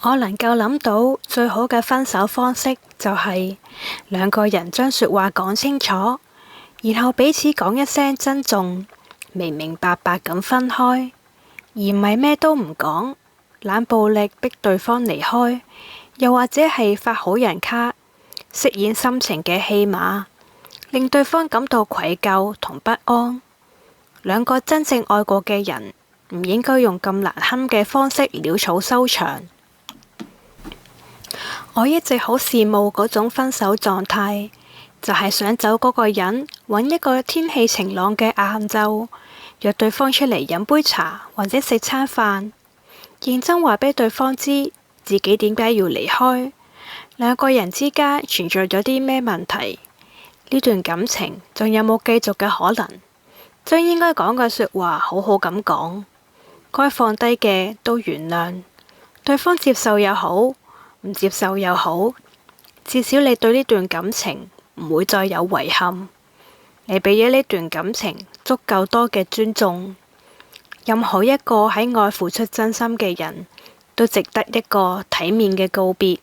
我能夠諗到最好嘅分手方式就係兩個人將說話講清楚，然後彼此講一聲珍重，明明白白咁分開，而唔係咩都唔講，冷暴力逼對方離開，又或者係發好人卡，飾演深情嘅戲碼，令對方感到愧疚同不安。兩個真正愛過嘅人唔應該用咁難堪嘅方式潦草收場。我一直好羨慕嗰種分手狀態，就係想走嗰個人，揾一個天氣晴朗嘅晏晝，約對方出嚟飲杯茶或者食餐飯，認真話俾對方知自己點解要離開，兩個人之間存在咗啲咩問題，呢段感情仲有冇繼續嘅可能，將應該講嘅說話好好咁講，該放低嘅都原諒，對方接受又好，唔接受又好，至少你對呢段感情唔會再有遺憾。你俾咗呢段感情足夠多嘅尊重。任何一個喺愛付出真心嘅人都值得一個體面嘅告別。